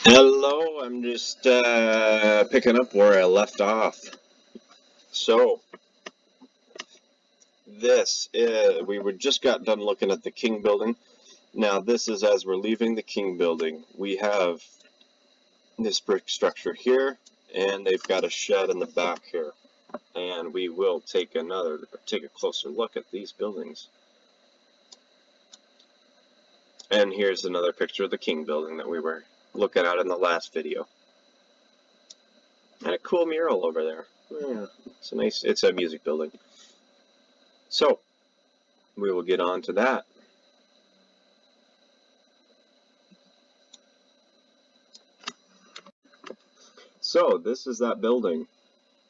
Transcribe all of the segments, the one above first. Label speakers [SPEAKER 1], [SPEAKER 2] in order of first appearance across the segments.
[SPEAKER 1] Hello, I'm just picking up where I left off. So, we just got done looking at the King building. Now, this is as we're leaving the King building. We have this brick structure here, and they've got a shed in the back here. And we will take a closer look at these buildings. And here's another picture of the King building that we were looking at in the last video. And a cool mural over there. Yeah, it's a music building. So, we will get on to that. So, this is that building.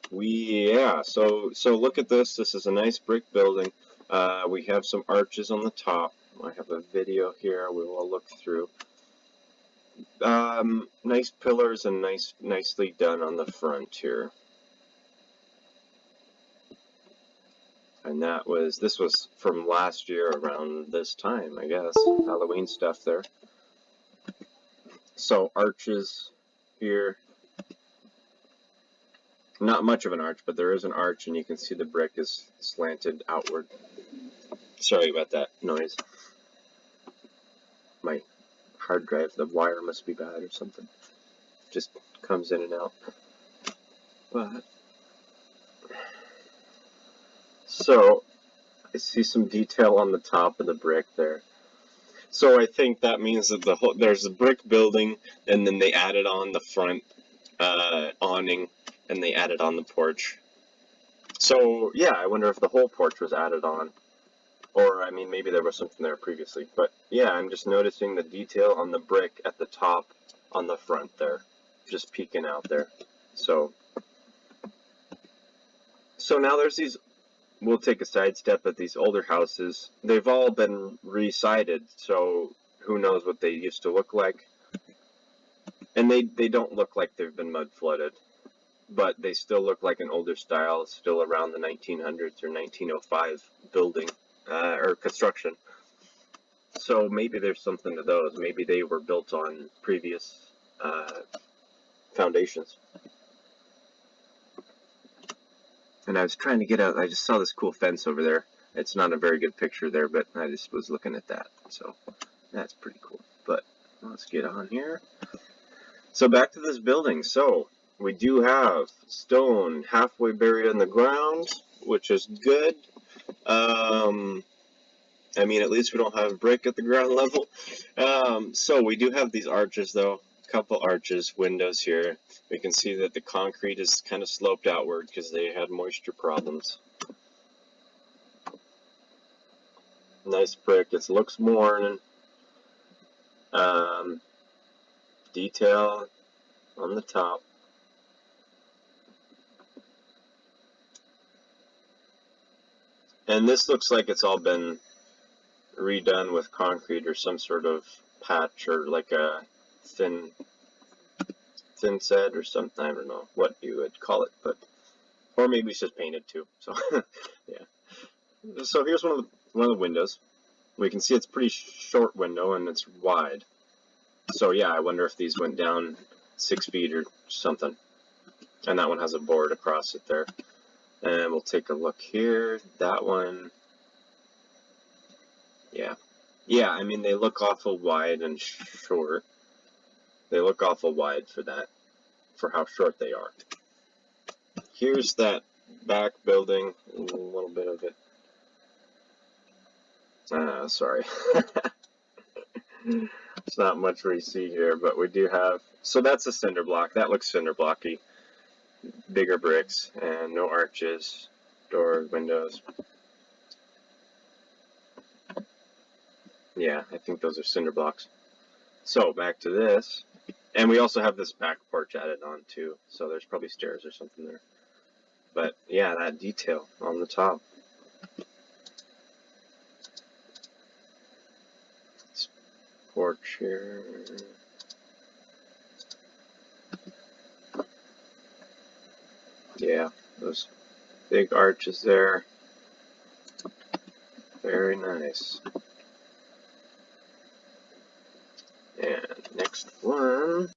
[SPEAKER 1] So look at this. This is a nice brick building. We have some arches on the top. I have a video here we will look through. Nice pillars and nicely done on the front here. And this was from last year around this time, I guess. Halloween stuff there. So arches here. Not much of an arch, but there is an arch, and you can see the brick is slanted outward. Sorry about that noise. My hard drive, the wire must be bad or something. Just comes in and out. But so I see some detail on the top of the brick there. So I think that means that there's a brick building, and then they added on the front awning, and they added on the porch. So yeah, I wonder if the whole porch was added on. Or, I mean, maybe there was something there previously. But yeah, I'm just noticing the detail on the brick at the top on the front there. Just peeking out there. So now there's these, we'll take a sidestep at these older houses. They've all been re-sided, so who knows what they used to look like. And they don't look like they've been mud flooded. But they still look like an older style, still around the 1900s or 1905 building. Or construction. So maybe there's something to those. Maybe they were built on previous foundations. And I was trying to get out. I just saw this cool fence over there. It's not a very good picture there, but I just was looking at that. So that's pretty cool. But let's get on here. So back to this building. So we do have stone halfway buried in the ground, which is good. I mean, at least we don't have brick at the ground level. So we do have these arches, though. A couple arches, windows here. We can see that the concrete is kind of sloped outward because they had moisture problems. Nice brick. It looks worn. Detail on the top. And this looks like it's all been redone with concrete or some sort of patch or like a thin set or something. I don't know what you would call it, but or maybe it's just painted too. So yeah. So here's one of the windows. We can see it's a pretty short window and it's wide. So yeah, I wonder if these went down 6 feet or something. And that one has a board across it there. And we'll take a look here. That one. Yeah, I mean, they look awful wide and short. They look awful wide for that, for how short they are. Here's that back building, a little bit of it. Sorry. It's not much we see here, but we do have, so that's a cinder block. That looks cinder blocky. Bigger bricks and no arches, doors, windows. Yeah, I think those are cinder blocks. So back to this. And we also have this back porch added on too. So there's probably stairs or something there. But yeah, that detail on the top. This porch here. Yeah, those big arches there. Very nice. And next one.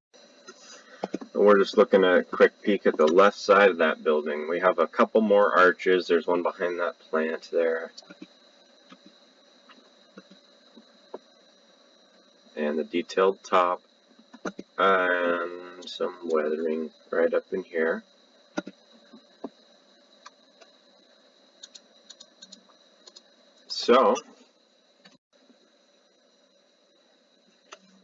[SPEAKER 1] we're just looking at a quick peek at the left side of that building. We have a couple more arches. There's one behind that plant there. And the detailed top. And some weathering right up in here. So,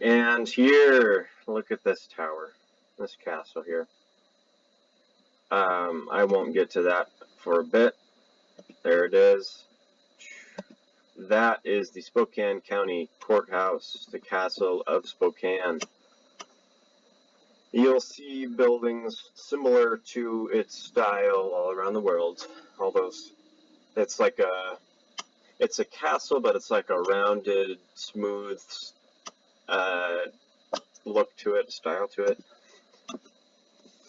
[SPEAKER 1] and here, look at this tower, this castle here. I won't get to that for a bit. There it is. That is the Spokane County Courthouse, the Castle of Spokane. You'll see buildings similar to its style all around the world. All those, it's a castle, but it's like a rounded, smooth look to it, style to it.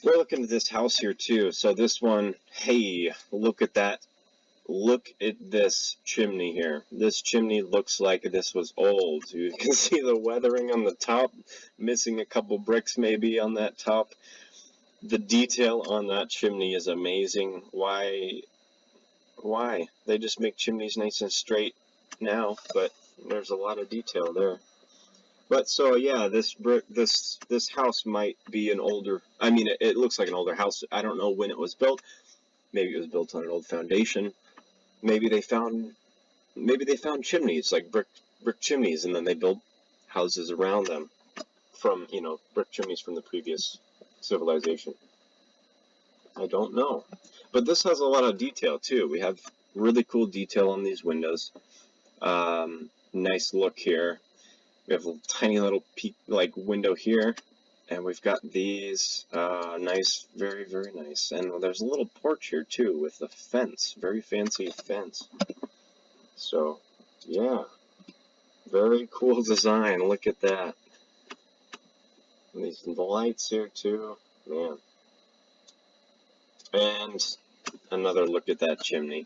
[SPEAKER 1] We're looking at this house here too. So this one, hey, look at that. Look at this chimney here. This chimney looks like this was old. You can see the weathering on the top, missing a couple bricks maybe on that top. The detail on that chimney is amazing. Why? They just make chimneys nice and straight now, but there's a lot of detail there. But so yeah, this house might be an older, I mean it looks like an older house. I don't know when it was built. Maybe it was built on an old foundation. Maybe they found chimneys, like brick chimneys, and then they built houses around them from, brick chimneys from the previous civilization. I don't know. But this has a lot of detail too. We have really cool detail on these windows. Nice look here. We have a tiny little peak, window here, and we've got these nice, very, very nice. And there's a little porch here too with a fence, very fancy fence. So, yeah, very cool design. Look at that. And these lights here too, man. And another look at that chimney.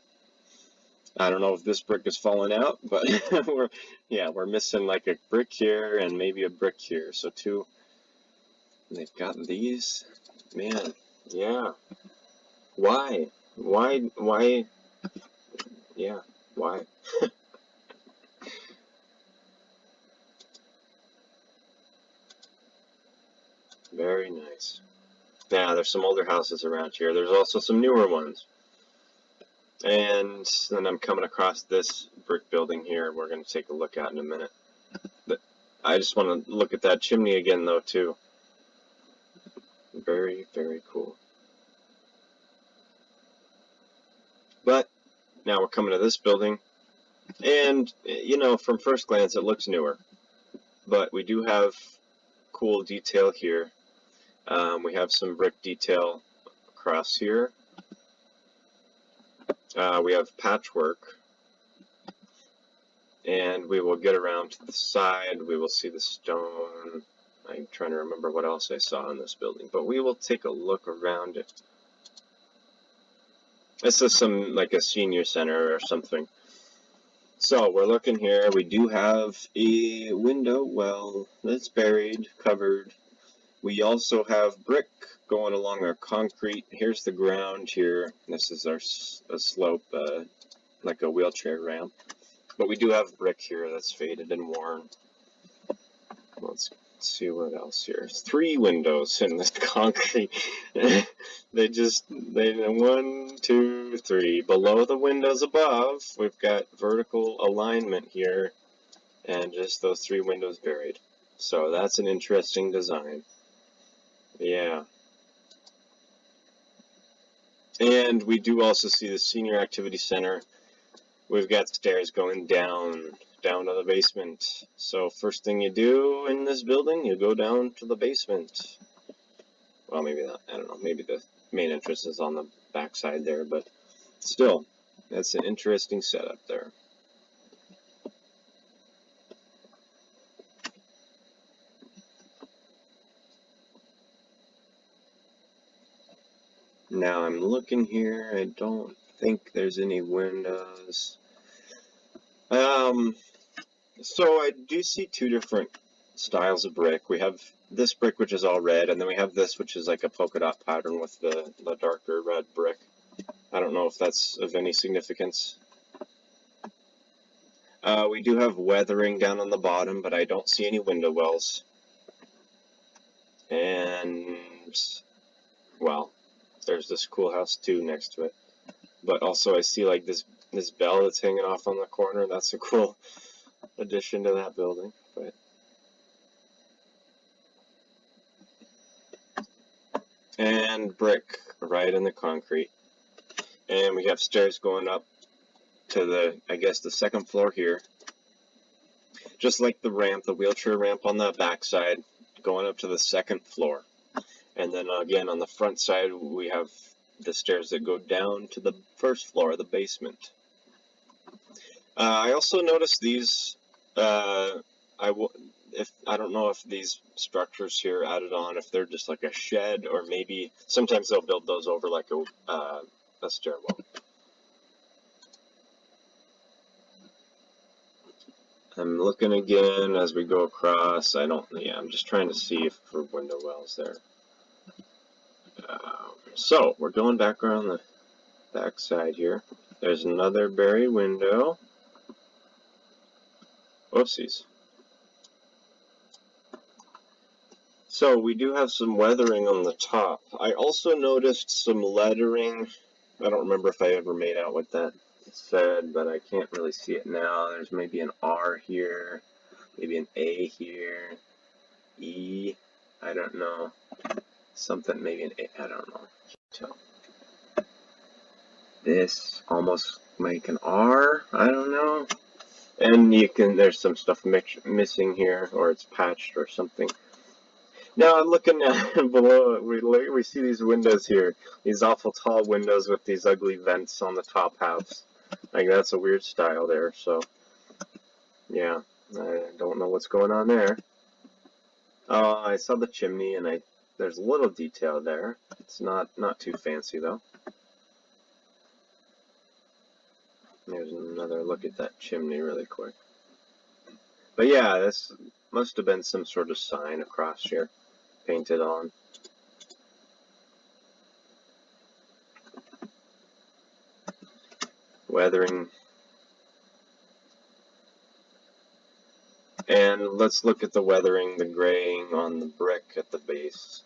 [SPEAKER 1] I don't know if this brick is falling out, but we're missing like a brick here and maybe a brick here. So two. And they've got these. Man, yeah. Why? Yeah, why? Very nice. Yeah, there's some older houses around here. There's also some newer ones. And then I'm coming across this brick building here we're going to take a look at in a minute. But I just want to look at that chimney again though too. Very, very cool. But now we're coming to this building, and from first glance it looks newer, but we do have cool detail here. We have some brick detail across here. We have patchwork, and we will get around to the side. We will see the stone. I'm trying to remember what else I saw in this building, but we will take a look around it. This is like a senior center or something. So we're looking here. We do have a window well that's buried, covered. We also have brick going along our concrete. Here's the ground here. This is a slope, like a wheelchair ramp. But we do have brick here that's faded and worn. Let's see what else here. 3 windows in this concrete. They 1, 2, 3. Below the windows above, we've got vertical alignment here, and just those 3 windows buried. So that's an interesting design. Yeah. And we do also see the Senior Activity Center. We've got stairs going down to the basement. So first thing you do in this building, you go down to the basement. Well, maybe not. I don't know. Maybe the main entrance is on the back side there, but still, that's an interesting setup there. Now I'm looking here. I don't think there's any windows. So I do see 2 different styles of brick. We have this brick, which is all red, and then we have this, which is like a polka dot pattern with the darker red brick. I don't know if that's of any significance. We do have weathering down on the bottom, but I don't see any window wells. And, well, there's this cool house too next to it. But also I see like this bell that's hanging off on the corner. That's a cool addition to that building. But and brick right in the concrete. And we have stairs going up to the, I guess, the second floor here. Just like the ramp, the wheelchair ramp on the back side, going up to the second floor. And then again on the front side we have the stairs that go down to the first floor, the basement. I also noticed these, I don't know if these structures here added on, if they're just like a shed, or maybe sometimes they'll build those over like a stairwell. I'm looking again as we go across. I'm just trying to see if for window wells there. So we're going back around the back side here. There's another berry window. Oopsies. So we do have some weathering on the top. I also noticed some lettering. I don't remember if I ever made out what that said, but I can't really see it now. There's maybe an R here, maybe an A here, E, I don't know. Something, maybe an A, I don't know. Can't tell. This almost like an R, I don't know. And there's some stuff missing here, or it's patched or something. Now I'm looking at below, we see these windows here, these awful tall windows with these ugly vents on the top halves. Like, that's a weird style there, so yeah, I don't know what's going on there. I saw the chimney, and there's a little detail there. It's not too fancy though. There's another look at that chimney really quick. But yeah, this must have been some sort of sign across here, painted on. Weathering. And let's look at the weathering, the graying on the brick at the base.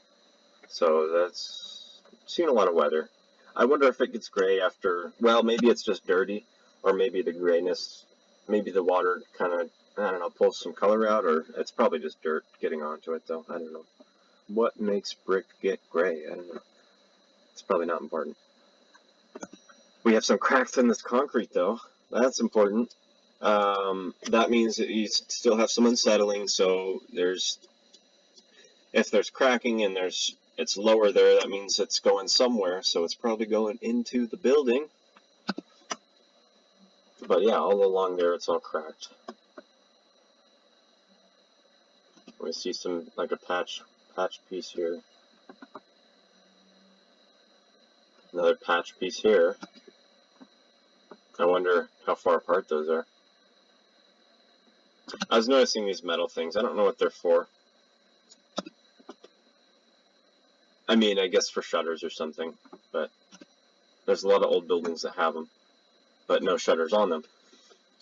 [SPEAKER 1] So that's seen a lot of weather. I wonder if it gets gray after, well, maybe it's just dirty, or maybe the grayness, maybe the water kind of, I don't know, pulls some color out, or it's probably just dirt getting onto it though. I don't know. What makes brick get gray? I don't know. It's probably not important. We have some cracks in this concrete though. That's important. That means that you still have some unsettling, so if there's cracking and it's lower there, that means it's going somewhere, so it's probably going into the building. But yeah, all along there it's all cracked. We see some, like a patch piece here. Another patch piece here. I wonder how far apart those are. I was noticing these metal things. I don't know what they're for. I mean, I guess for shutters or something, but there's a lot of old buildings that have them, but no shutters on them.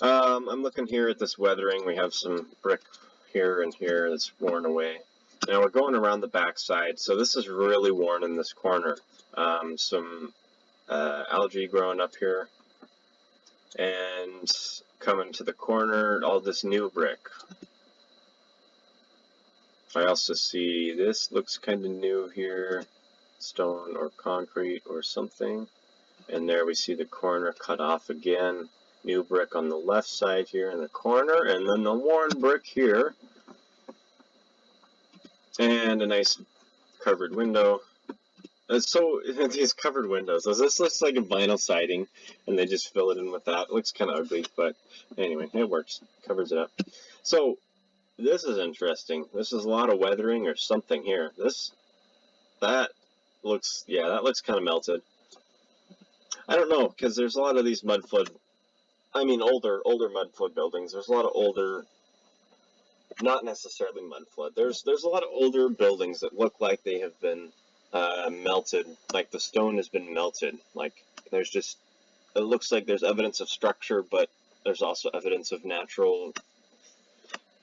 [SPEAKER 1] I'm looking here at this weathering. We have some brick here and here that's worn away. Now we're going around the back side, so this is really worn in this corner. Some algae growing up here, and coming to the corner, all this new brick. I also see this looks kind of new here, stone or concrete or something. And there we see the corner cut off again. New brick on the left side here in the corner, and then the worn brick here. And a nice covered window. So these covered windows, this looks like a vinyl siding, and they just fill it in with that. It looks kind of ugly, but anyway, it works. Covers it up. So this is interesting. This is a lot of weathering or something here. That looks kind of melted. I don't know, because there's a lot of these older mud flood buildings. There's a lot of older not necessarily mud flood. There's a lot of older buildings that look like they have been melted, like the stone has been melted. Like there's just, it looks like there's evidence of structure, but there's also evidence of natural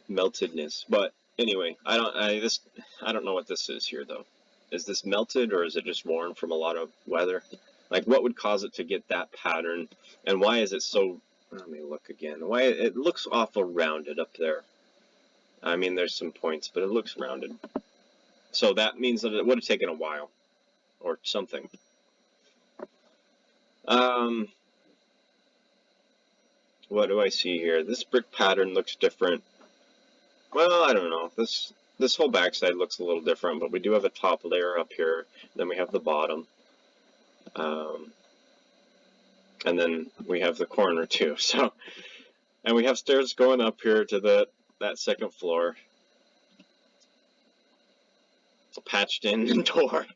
[SPEAKER 1] meltedness. But anyway, I don't know what this is here though. Is this melted or is it just worn from a lot of weather? Like what would cause it to get that pattern, and why is it so? Let me look again. Why it looks awful rounded up there. I mean, there's some points, but it looks rounded. So that means that it would have taken a while or something. What do I see here? This brick pattern looks different. Well, I don't know. This whole backside looks a little different, but we do have a top layer up here. Then we have the bottom. And then we have the corner too. So, and we have stairs going up here to that second floor. It's a patched in door.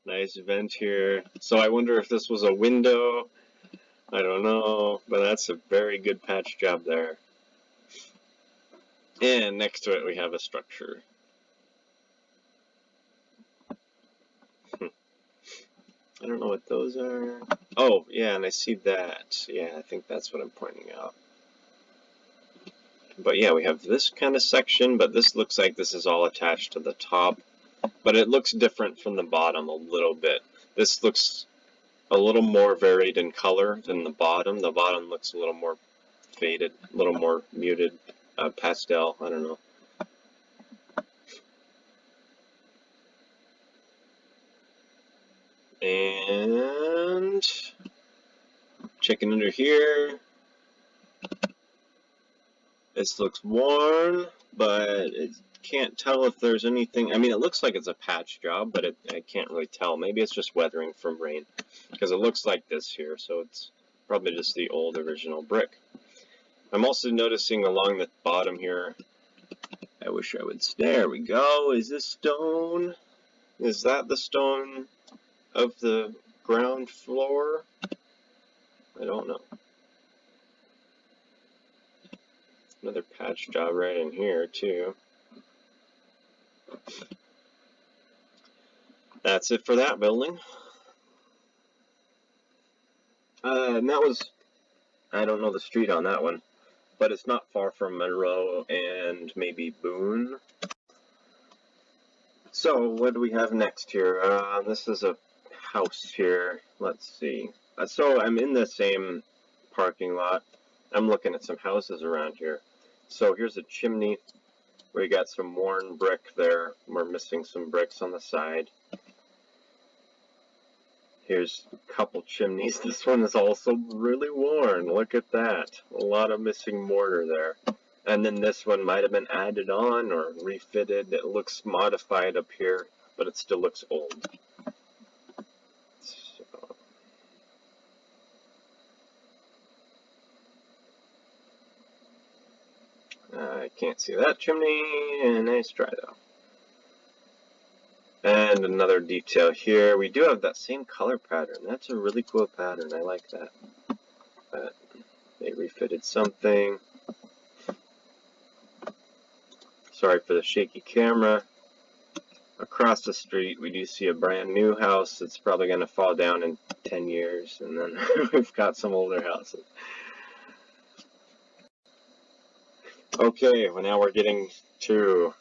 [SPEAKER 1] Nice vent here. So I wonder if this was a window. I don't know, but that's a very good patch job there. And next to it we have a structure. I don't know what those are. Oh, yeah, and I see that. Yeah, I think that's what I'm pointing out. But yeah, we have this kind of section, but this looks like this is all attached to the top. But it looks different from the bottom a little bit. This looks a little more varied in color than the bottom. The bottom looks a little more faded, a little more muted, pastel, I don't know. And checking under here. This looks worn, but it can't tell if there's anything. I mean, it looks like it's a patch job, but I can't really tell. Maybe it's just weathering from rain, because it looks like this here, so it's probably just the old original brick. I'm also noticing along the bottom here, I wish I would, there we go. Is this stone? Is that the stone of the ground floor? I don't know. Another patch job right in here too. That's it for that building. And that was, I don't know the street on that one, but it's not far from Monroe and maybe Boone. So what do we have next here? This is a house here. Let's see. So I'm in the same parking lot. I'm looking at some houses around here. So here's a chimney. We got some worn brick there. We're missing some bricks on the side. Here's a couple chimneys. This one is also really worn. Look at that. A lot of missing mortar there. And then this one might have been added on or refitted. It looks modified up here, but it still looks old. So, I can't see that chimney. Nice try though. And another detail here. We do have that same color pattern. That's a really cool pattern. I like that. But they refitted something. Sorry for the shaky camera. Across the street, we do see a brand new house. It's probably going to fall down in 10 years. And then we've got some older houses. Okay, well now we're getting to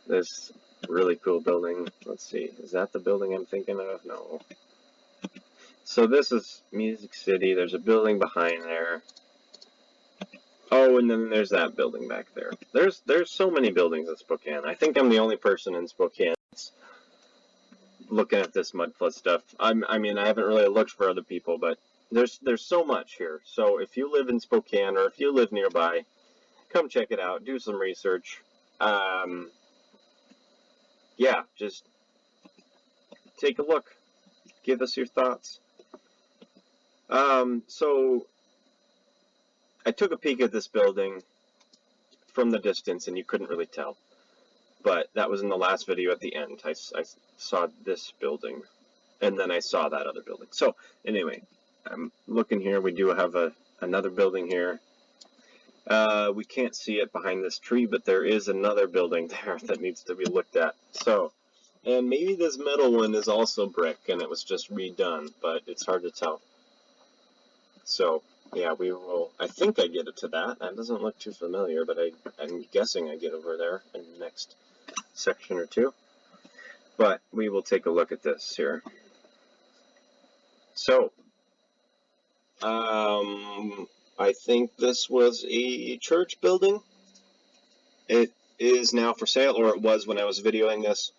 [SPEAKER 1] this really cool building. Let's see, is that the building I'm thinking of? No. So this is Music City. There's a building behind there. Oh, and then there's that building back there. There's so many buildings in Spokane. I think I'm the only person in Spokane that's looking at this mud flood stuff. I mean, I haven't really looked for other people, but there's so much here. So if you live in Spokane or if you live nearby, come check it out. Do some research. Yeah, just take a look. Give us your thoughts. So I took a peek at this building from the distance, and you couldn't really tell. But that was in the last video at the end. I saw this building, and then I saw that other building. So anyway, I'm looking here. We do have another building here. We can't see it behind this tree, but there is another building there that needs to be looked at. So, and maybe this middle one is also brick and it was just redone, but it's hard to tell. So, yeah, we will, I think I get it to that. That doesn't look too familiar, but I'm guessing I get over there in the next section or two. But we will take a look at this here. So, I think this was a church building. It is now for sale, or it was when I was videoing this,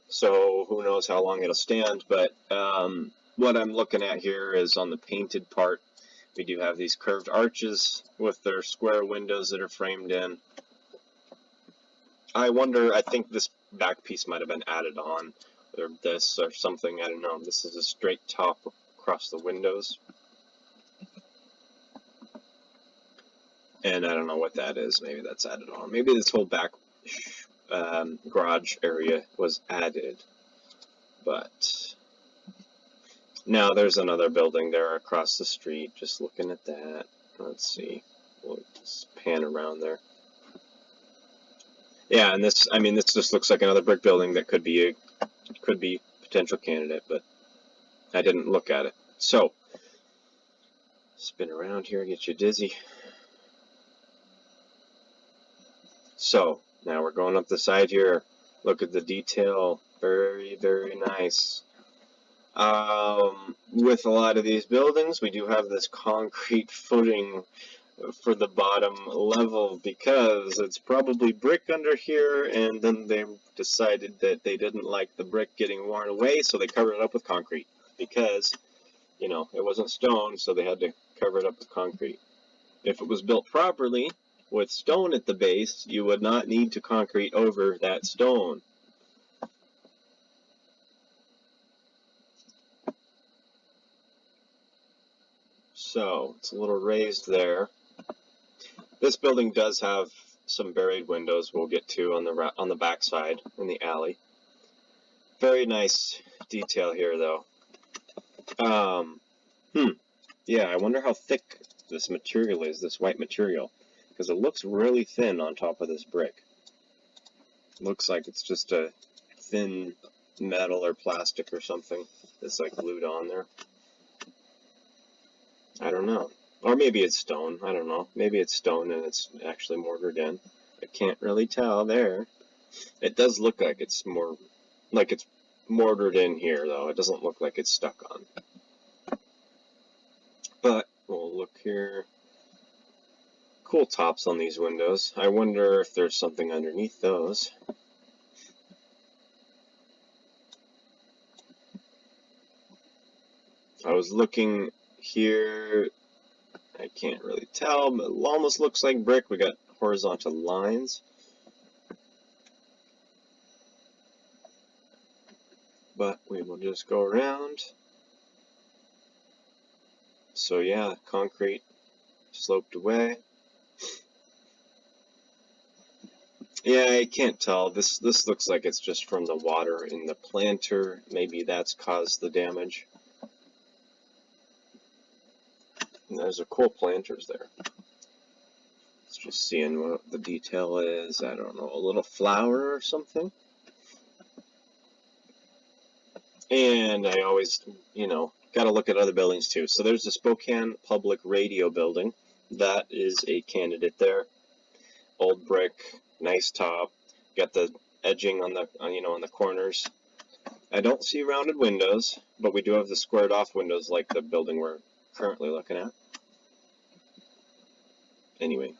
[SPEAKER 1] so who knows how long it'll stand, but what I'm looking at here is on the painted part. We do have these curved arches with their square windows that are framed in. I wonder, I think this back piece might have been added on, or this, or something, I don't know. This is a straight top across the windows. And I don't know what that is. Maybe that's added on. Maybe this whole back garage area was added. But now there's another building there across the street. Just looking at that. Let's see. We'll just pan around there. Yeah, and this, I mean, this just looks like another brick building that could be a potential candidate, but I didn't look at it. So, spin around here, get you dizzy. So, now we're going up the side here. Look at the detail. Very, very nice. With a lot of these buildings, we do have this concrete footing for the bottom level because it's probably brick under here, and then they decided that they didn't like the brick getting worn away, so they covered it up with concrete because, you know, it wasn't stone, so they had to cover it up with concrete. If it was built properly, with stone at the base, you would not need to concrete over that stone. So, it's a little raised there. This building does have some buried windows we'll get to on the back side in the alley. Very nice detail here, though. Yeah, I wonder how thick this material is, this white material, because it looks really thin on top of this brick. Looks like it's just a thin metal or plastic or something that's like glued on there. I don't know. Or maybe it's stone. I don't know. Maybe it's stone and it's actually mortared in. I can't really tell there. It does look like it's more like it's mortared in here, though. It doesn't look like it's stuck on. But we'll look here. Cool tops on these windows. I wonder if there's something underneath those. I was looking here. I can't really tell, but it almost looks like brick. We got horizontal lines. But we will just go around. So yeah, concrete sloped away. Yeah, I can't tell. This looks like it's just from the water in the planter. Maybe that's caused the damage. And there's a cool planters there. It's just seeing what the detail is. I don't know, a little flower or something. And I always, you know, got to look at other buildings too. So there's the Spokane Public Radio building. That is a candidate there. Old brick, nice top. Got the edging on the, on the corners. I don't see rounded windows, but we do have the squared off windows like the building we're currently looking at. Anyway,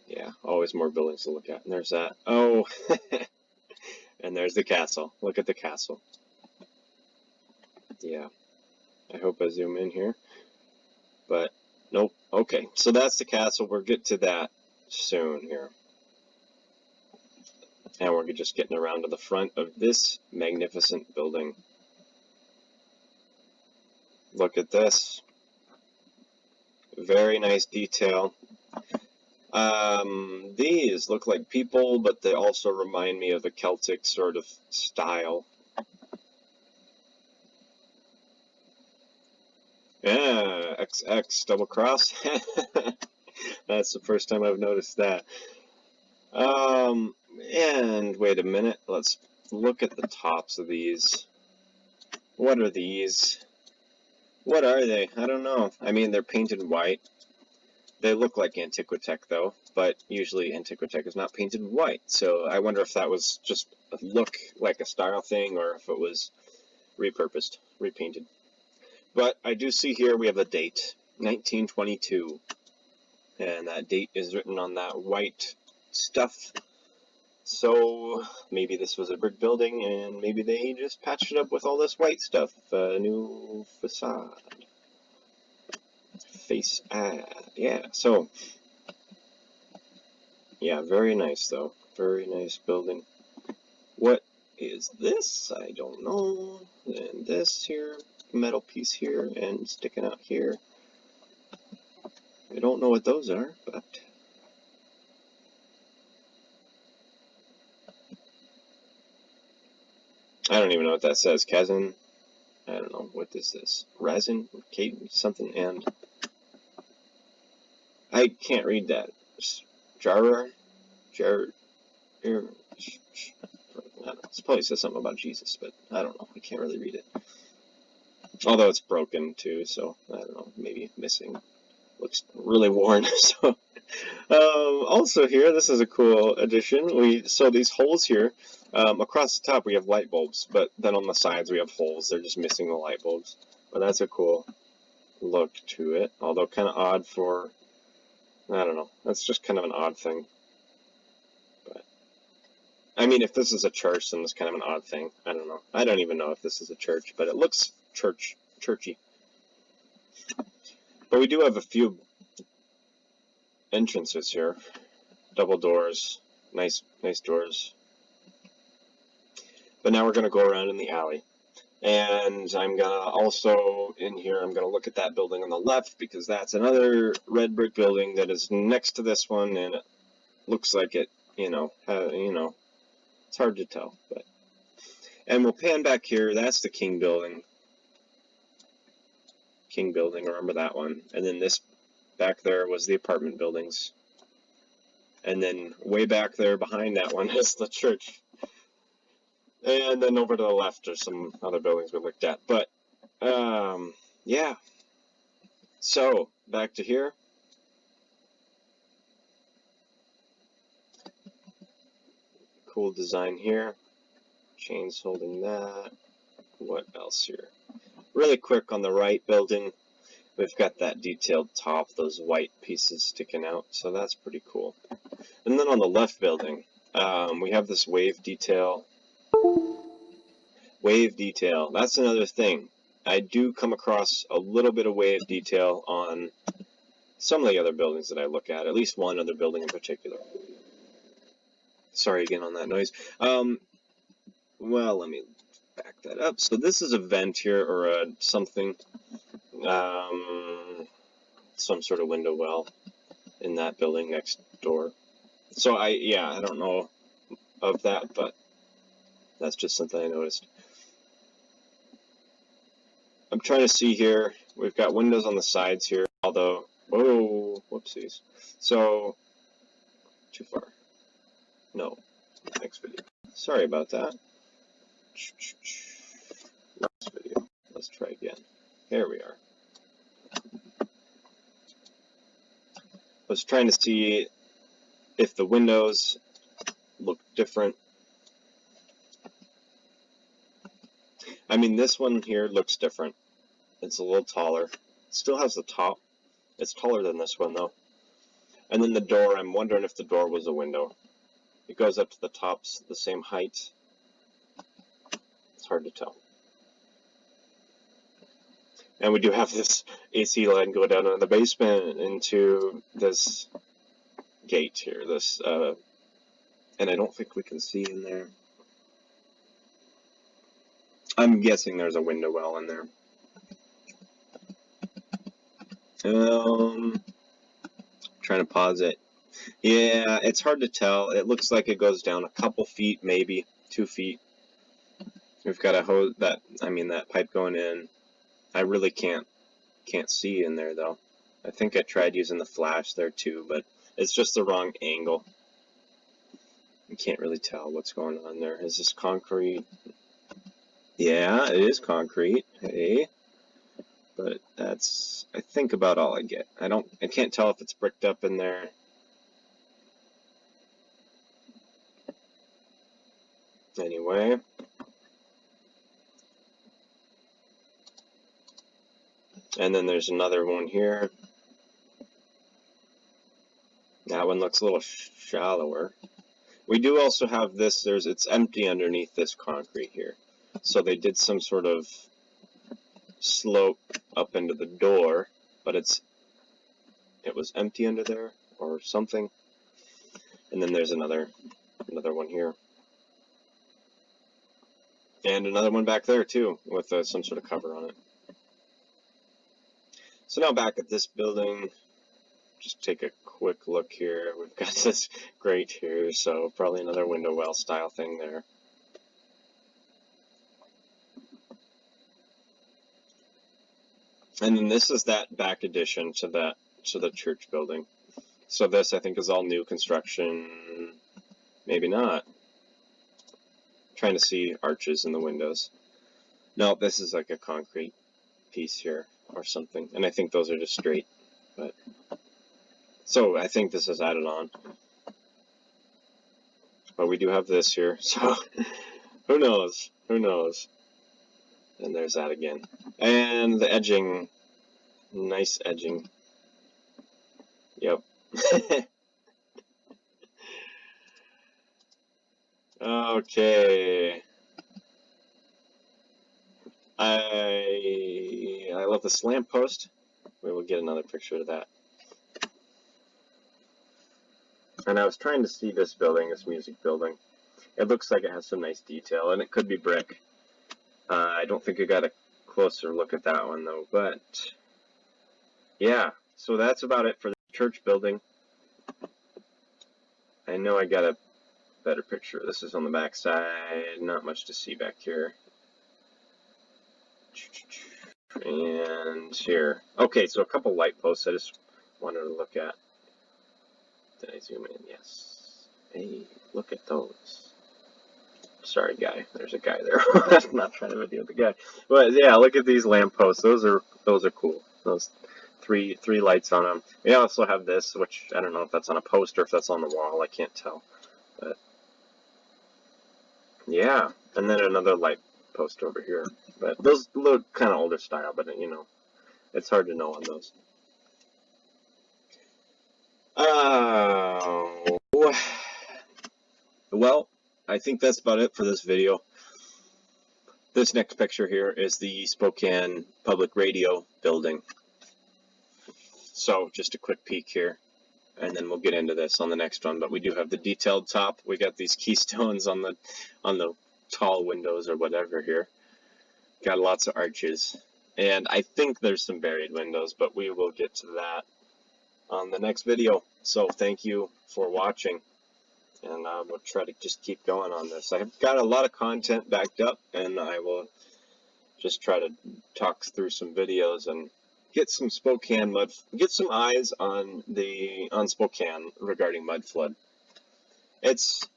[SPEAKER 1] yeah, always more buildings to look at. And there's that. Oh, and there's the castle. Look at the castle. Yeah, I hope I zoom in here. But, nope. Okay, so that's the castle. We'll get to that soon here. And we're just getting around to the front of this magnificent building. Look at this. Very nice detail. These look like people, but they also remind me of a Celtic sort of style. Yeah, XX double cross. That's the first time I've noticed that. And wait a minute. Let's look at the tops of these. What are these? What are they? I don't know. I mean, they're painted white. They look like Antiquitech, though, but usually Antiquitech is not painted white. So I wonder if that was just a look like a style thing, or if it was repurposed, repainted. But I do see here we have a date, 1922. And that date is written on that white stuff. So maybe this was a brick building, and maybe they just patched it up with all this white stuff. New facade. Face yeah, so yeah, very nice though. Very nice building. What is this? I don't know. And this here, metal piece here, and sticking out here. I don't know what those are, but I don't even know what that says. Kazan. I don't know. What is this? Resin? Something, and I can't read that. Jarer? It probably says something about Jesus, but I don't know. I can't really read it. Although it's broken too, so I don't know. Maybe missing. Looks really worn. So, also here, this is a cool addition. So these holes here, across the top we have light bulbs, but then on the sides we have holes. They're just missing the light bulbs. But that's a cool look to it. Although kind of odd for, I don't know. That's just kind of an odd thing. But I mean, if this is a church, then it's kind of an odd thing. I don't know. I don't even know if this is a church, but it looks churchy. But we do have a few entrances here. Double doors. Nice doors. But now we're going to go around in the alley. And I'm going to also, in here, I'm going to look at that building on the left, because that's another red brick building that is next to this one, and it looks like it, it's hard to tell. But and we'll pan back here. That's the King building. King building, remember that one. And then this back there was the apartment buildings. And then way back there behind that one is the church. And then over to the left are some other buildings we looked at. But, yeah. So, back to here. Cool design here. Chains holding that. What else here? Really quick on the right building, we've got that detailed top, those white pieces sticking out, so that's pretty cool. And then on the left building, we have this wave detail. Wave detail, that's another thing. I do come across a little bit of wave detail on some of the other buildings that I look at least one other building in particular. Sorry again on that noise. Well, let me back that up. So this is a vent here, or something, some sort of window well in that building next door. So I don't know of that, but that's just something I noticed. I'm trying to see here. We've got windows on the sides here, although, oh, whoopsies. So, too far. No, next video. Sorry about that. Last video. Let's try again. Here we are. I was trying to see if the windows look different. I mean, this one here looks different. It's a little taller. It still has the top. It's taller than this one, though. And then the door, I'm wondering if the door was a window. It goes up to the tops the same height. It's hard to tell. And we do have this AC line go down in the basement into this gate here. This, and I don't think we can see in there. I'm guessing there's a window well in there. Trying to pause it. Yeah, it's hard to tell. It looks like it goes down a couple feet, maybe 2 feet. We've got a hose, that pipe going in. I really can't see in there though. I think I tried using the flash there too, but it's just the wrong angle. You can't really tell what's going on there. Is this concrete? Yeah, it is concrete. Hey. But that's, I think, about all I get. I can't tell if it's bricked up in there. Anyway. And then there's another one here. That one looks a little shallower. We do also have this, it's empty underneath this concrete here. So they did some sort of slope up into the door, but it was empty under there or something. And then there's another one here. And another one back there too, with some sort of cover on it. So now back at this building, just take a quick look here. We've got this grate here, so probably another window well style thing there. And then this is that back addition to the church building. So this, I think, is all new construction. Maybe not. I'm trying to see arches in the windows. No, this is like a concrete piece here or something. And I think those are just straight. But so I think this is added on. But we do have this here, so who knows? Who knows? And there's that again. And the edging. Nice edging. Yep. Okay. I love this lamppost. We will get another picture of that. And I was trying to see this building, this music building. It looks like it has some nice detail, and it could be brick. I don't think I got a closer look at that one though, but yeah. So that's about it for the church building. I know I got a better picture. This is on the back side. Not much to see back here. And here. Okay, so a couple light posts I just wanted to look at. Did I zoom in? Yes. Hey, look at those. Sorry, guy. There's a guy there. I'm not trying to video the guy. But yeah, look at these lampposts. Those are cool. Those three lights on them. We also have this, which I don't know if that's on a post or if that's on the wall. I can't tell. But yeah, and then another light post over here. But those look kind of older style, but you know, it's hard to know on those. Well, I think that's about it for this video. This next picture here is the Spokane Public Radio building. So just a quick peek here, and then we'll get into this on the next one. But we do have the detailed top. We got these keystones on the tall windows or whatever here. Got lots of arches, and I think there's some buried windows, but we will get to that on the next video. So thank you for watching, and we'll try to just keep going on this. I've got a lot of content backed up, and I will just try to talk through some videos and get some Spokane get some eyes on Spokane regarding mud flood. It's,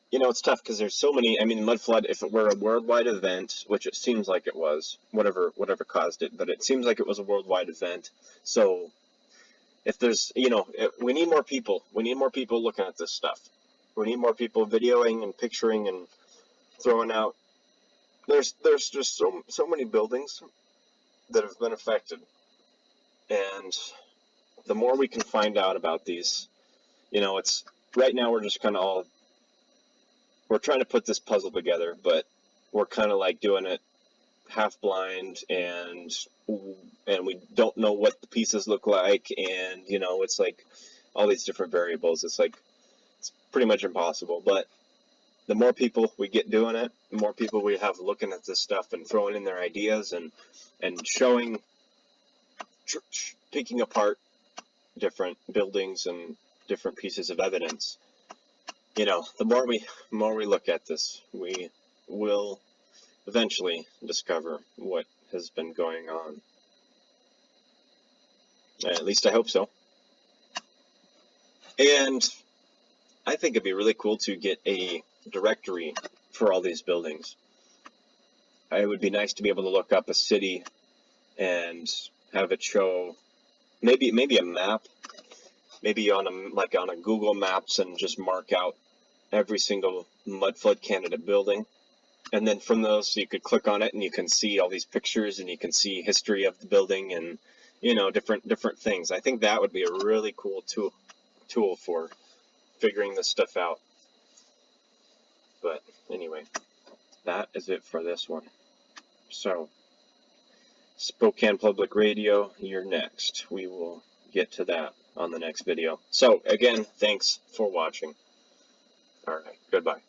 [SPEAKER 1] you know, it's tough because there's so many. I mean, mud flood, if it were a worldwide event, which it seems like it was, whatever caused it, but it seems like it was a worldwide event. So if there's, you know, we need more people. We need more people looking at this stuff. We need more people videoing and picturing and throwing out. There's just so many buildings that have been affected, and the more we can find out about these, you know, it's right now we're just kind of we're trying to put this puzzle together, but we're kind of like doing it half blind, and we don't know what the pieces look like, and you know, it's like all these different variables. It's like it's pretty much impossible. But the more people we get doing it, the more people we have looking at this stuff and throwing in their ideas and showing, picking apart different buildings and different pieces of evidence. You know, the more we look at this, we will eventually discover what has been going on. At least I hope so. And I think it'd be really cool to get a directory for all these buildings. It would be nice to be able to look up a city and have it show maybe a map, maybe on a Google Maps, and just mark out every single mudflood candidate building. And then from those, you could click on it and you can see all these pictures and you can see history of the building and, you know, different things. I think that would be a really cool tool for figuring this stuff out. But anyway, that is it for this one. So, Spokane Public Radio, you're next. We will get to that on the next video. So, again, thanks for watching. All right, goodbye.